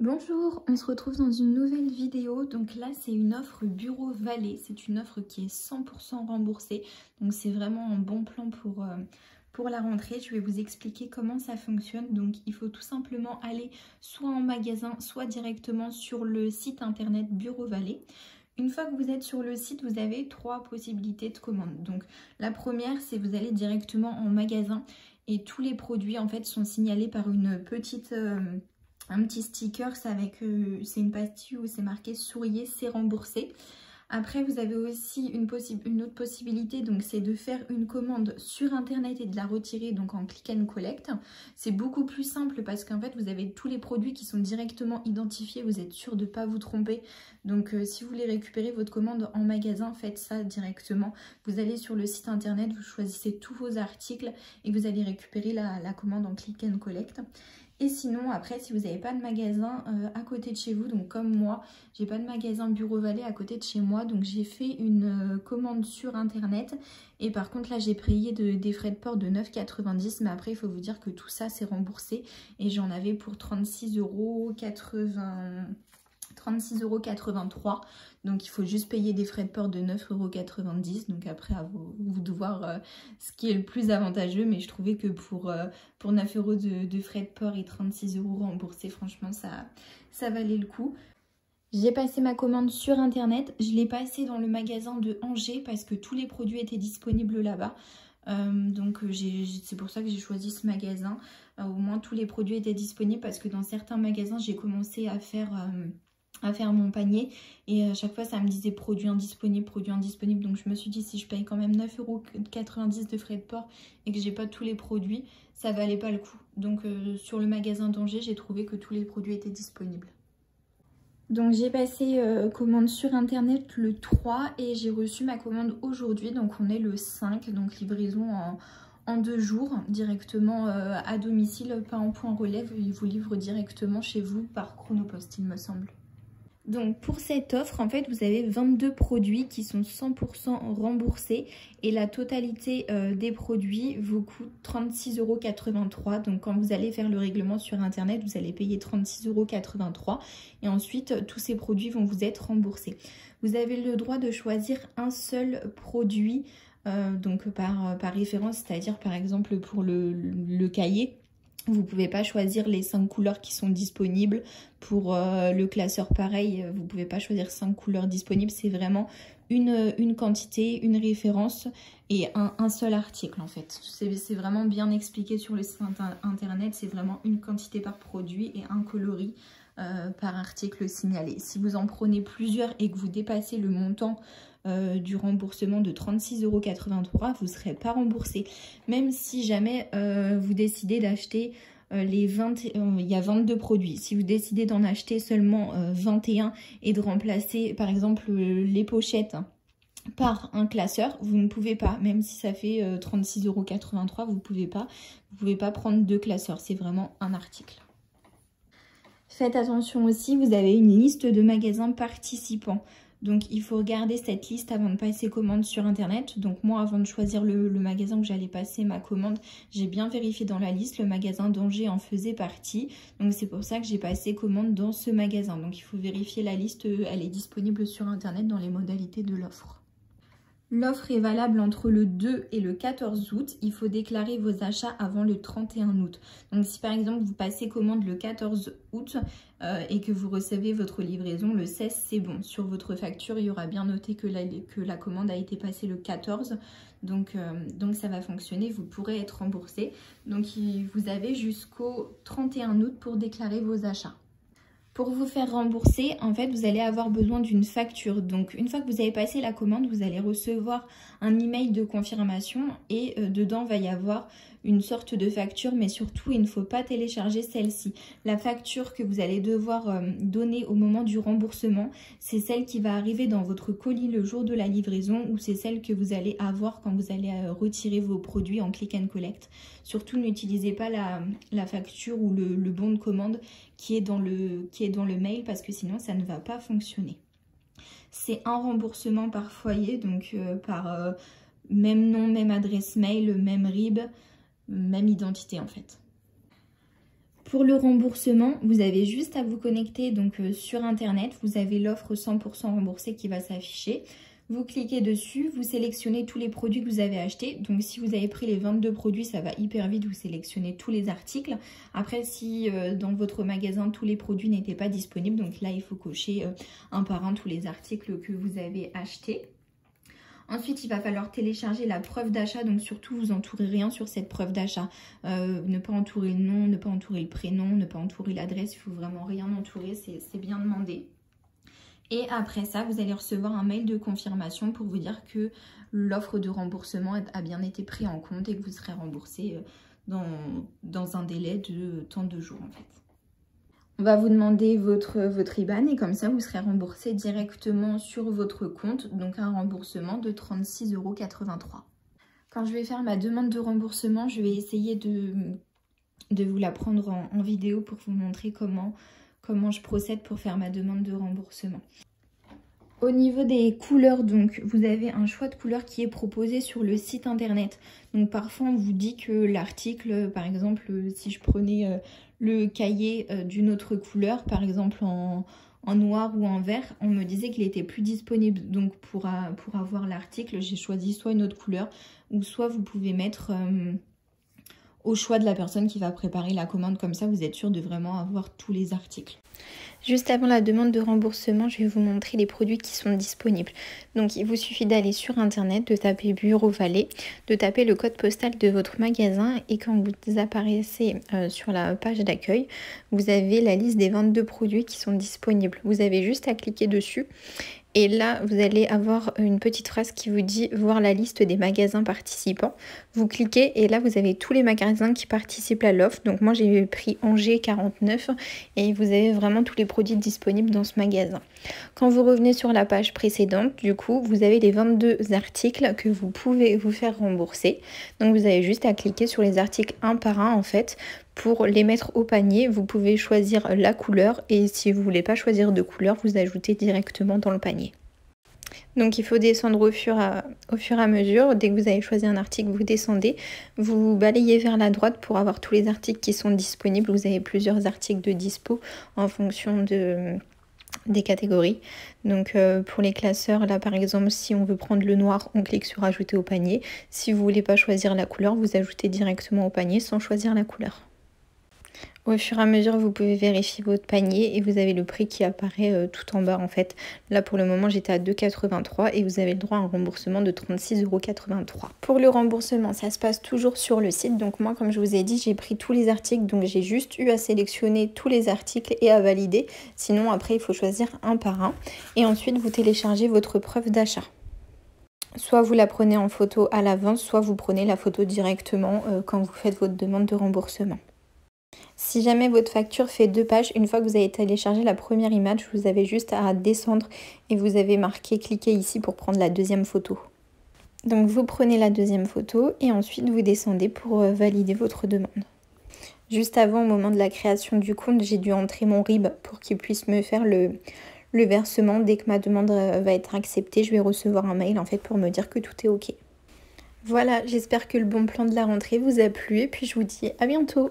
Bonjour, on se retrouve dans une nouvelle vidéo. Donc là c'est une offre Bureau Vallée, c'est une offre qui est 100% remboursée. Donc c'est vraiment un bon plan pour la rentrée. Je vais vous expliquer comment ça fonctionne. Donc il faut tout simplement aller soit en magasin, soit directement sur le site internet Bureau Vallée. Une fois que vous êtes sur le site, vous avez trois possibilités de commande. Donc la première, c'est vous allez directement en magasin et tous les produits en fait sont signalés par une petite... un petit sticker, c'est une pastille où c'est marqué souriez, c'est remboursé. Après vous avez aussi une autre possibilité, donc c'est de faire une commande sur internet et de la retirer donc en click and collect. C'est beaucoup plus simple parce qu'en fait vous avez tous les produits qui sont directement identifiés, vous êtes sûr de ne pas vous tromper. Donc si vous voulez récupérer votre commande en magasin, faites ça directement. Vous allez sur le site internet, vous choisissez tous vos articles et vous allez récupérer la commande en click and collect. Et sinon, après, si vous n'avez pas de magasin à côté de chez vous, donc comme moi, j'ai pas de magasin Bureau Vallée à côté de chez moi, donc j'ai fait une commande sur internet. Et par contre, là, j'ai payé des frais de port de 9,90 €, mais après, il faut vous dire que tout ça, c'est remboursé. Et j'en avais pour 36,83 €. Donc il faut juste payer des frais de port de 9,90 €. Donc après à vous de voir ce qui est le plus avantageux. Mais je trouvais que pour 9 € de frais de port et 36 € remboursés, franchement ça valait le coup. J'ai passé ma commande sur internet. Je l'ai passée dans le magasin de Angers parce que tous les produits étaient disponibles là-bas. Donc c'est pour ça que j'ai choisi ce magasin. Au moins tous les produits étaient disponibles parce que dans certains magasins j'ai commencé à faire mon panier et à chaque fois ça me disait produit indisponible. Donc je me suis dit si je paye quand même 9,90 € de frais de port et que j'ai pas tous les produits, ça valait pas le coup. Donc sur le magasin d'Angers, j'ai trouvé que tous les produits étaient disponibles. Donc j'ai passé commande sur internet le 3 et j'ai reçu ma commande aujourd'hui, donc on est le 5, donc livraison en 2 jours directement à domicile, pas en point relève, ils vous livrent directement chez vous par Chronopost il me semble. Donc pour cette offre, en fait, vous avez 22 produits qui sont 100% remboursés et la totalité des produits vous coûte 36,83 €. Donc quand vous allez faire le règlement sur internet, vous allez payer 36,83 € et ensuite tous ces produits vont vous être remboursés. Vous avez le droit de choisir un seul produit donc par référence, c'est-à-dire par exemple pour le cahier. Vous ne pouvez pas choisir les 5 couleurs qui sont disponibles. Pour le classeur pareil, vous ne pouvez pas choisir 5 couleurs disponibles. C'est vraiment une quantité, une référence et un seul article en fait. C'est vraiment bien expliqué sur le site internet. C'est vraiment une quantité par produit et un coloris par article signalé. Si vous en prenez plusieurs et que vous dépassez le montant du remboursement de 36,83 €, vous ne serez pas remboursé. Même si jamais vous décidez d'acheter il y a 22 produits. Si vous décidez d'en acheter seulement 21 et de remplacer par exemple les pochettes par un classeur, vous ne pouvez pas, même si ça fait 36,83 €, vous ne pouvez pas prendre 2 classeurs, c'est vraiment un article. Faites attention aussi, vous avez une liste de magasins participants. Donc il faut regarder cette liste avant de passer commande sur internet. Donc moi avant de choisir le magasin où j'allais passer ma commande, j'ai bien vérifié dans la liste, le magasin d'Angers en faisait partie. Donc c'est pour ça que j'ai passé commande dans ce magasin. Donc il faut vérifier la liste, elle est disponible sur internet dans les modalités de l'offre. L'offre est valable entre le 2 et le 14 août. Il faut déclarer vos achats avant le 31 août. Donc si par exemple vous passez commande le 14 août et que vous recevez votre livraison le 16, c'est bon. Sur votre facture, il y aura bien noté que la commande a été passée le 14. Donc ça va fonctionner, vous pourrez être remboursé. Donc vous avez jusqu'au 31 août pour déclarer vos achats. Pour vous faire rembourser, en fait, vous allez avoir besoin d'une facture. Donc, une fois que vous avez passé la commande, vous allez recevoir un email de confirmation et dedans va y avoir une sorte de facture, mais surtout, il ne faut pas télécharger celle-ci. La facture que vous allez devoir donner au moment du remboursement, c'est celle qui va arriver dans votre colis le jour de la livraison ou c'est celle que vous allez avoir quand vous allez retirer vos produits en click and collect. Surtout, n'utilisez pas la facture ou le bon de commande qui est dans le mail parce que sinon, ça ne va pas fonctionner. C'est un remboursement par foyer, donc par même nom, même adresse mail, même RIB, même identité en fait. Pour le remboursement, vous avez juste à vous connecter donc sur internet, vous avez l'offre 100% remboursée qui va s'afficher. Vous cliquez dessus, vous sélectionnez tous les produits que vous avez achetés. Donc si vous avez pris les 22 produits, ça va hyper vite, vous sélectionnez tous les articles. Après, si dans votre magasin, tous les produits n'étaient pas disponibles, donc là, il faut cocher un par un tous les articles que vous avez achetés. Ensuite, il va falloir télécharger la preuve d'achat, donc surtout vous entourez rien sur cette preuve d'achat. Ne pas entourer le nom, ne pas entourer le prénom, ne pas entourer l'adresse, il faut vraiment rien entourer, c'est bien demandé. Et après ça, vous allez recevoir un mail de confirmation pour vous dire que l'offre de remboursement a bien été prise en compte et que vous serez remboursé dans un délai de tant de jours en fait. On va vous demander votre IBAN et comme ça, vous serez remboursé directement sur votre compte. Donc un remboursement de 36,83 €. Quand je vais faire ma demande de remboursement, je vais essayer de vous la prendre en vidéo pour vous montrer comment je procède pour faire ma demande de remboursement. Au niveau des couleurs, donc vous avez un choix de couleurs qui est proposé sur le site internet. Donc parfois on vous dit que l'article, par exemple, si je prenais le cahier d'une autre couleur, par exemple en noir ou en vert, on me disait qu'il était plus disponible. Donc pour avoir l'article, j'ai choisi soit une autre couleur ou soit vous pouvez mettre au choix de la personne qui va préparer la commande. Comme ça, vous êtes sûr de vraiment avoir tous les articles. Juste avant la demande de remboursement, je vais vous montrer les produits qui sont disponibles. Donc il vous suffit d'aller sur internet, de taper Bureau Vallée, de taper le code postal de votre magasin et quand vous apparaissez sur la page d'accueil, vous avez la liste des 22 produits qui sont disponibles. Vous avez juste à cliquer dessus. Et là, vous allez avoir une petite phrase qui vous dit « Voir la liste des magasins participants ». Vous cliquez et là, vous avez tous les magasins qui participent à l'offre. Donc moi, j'ai pris Angers 49 et vous avez vraiment tous les produits disponibles dans ce magasin. Quand vous revenez sur la page précédente, du coup, vous avez les 22 articles que vous pouvez vous faire rembourser. Donc vous avez juste à cliquer sur les articles un par un en fait. Pour les mettre au panier, vous pouvez choisir la couleur et si vous ne voulez pas choisir de couleur, vous ajoutez directement dans le panier. Donc il faut descendre au fur et à mesure. Dès que vous avez choisi un article, vous descendez, vous balayez vers la droite pour avoir tous les articles qui sont disponibles. Vous avez plusieurs articles de dispo en fonction des catégories. Donc pour les classeurs, là par exemple, si on veut prendre le noir, on clique sur ajouter au panier. Si vous ne voulez pas choisir la couleur, vous ajoutez directement au panier sans choisir la couleur. Au fur et à mesure, vous pouvez vérifier votre panier et vous avez le prix qui apparaît tout en bas en fait. Là pour le moment j'étais à 2,83 € et vous avez le droit à un remboursement de 36,83 €. Pour le remboursement, ça se passe toujours sur le site. Donc moi comme je vous ai dit, j'ai pris tous les articles. Donc j'ai juste eu à sélectionner tous les articles et à valider. Sinon après il faut choisir un par un. Et ensuite vous téléchargez votre preuve d'achat. Soit vous la prenez en photo à l'avance, soit vous prenez la photo directement quand vous faites votre demande de remboursement. Si jamais votre facture fait 2 pages, une fois que vous avez téléchargé la première image, vous avez juste à descendre et vous avez marqué cliquez ici pour prendre la deuxième photo. Donc vous prenez la deuxième photo et ensuite vous descendez pour valider votre demande. Juste avant, au moment de la création du compte, j'ai dû entrer mon RIB pour qu'il puisse me faire le versement. Dès que ma demande va être acceptée, je vais recevoir un mail en fait pour me dire que tout est ok. Voilà, j'espère que le bon plan de la rentrée vous a plu et puis je vous dis à bientôt.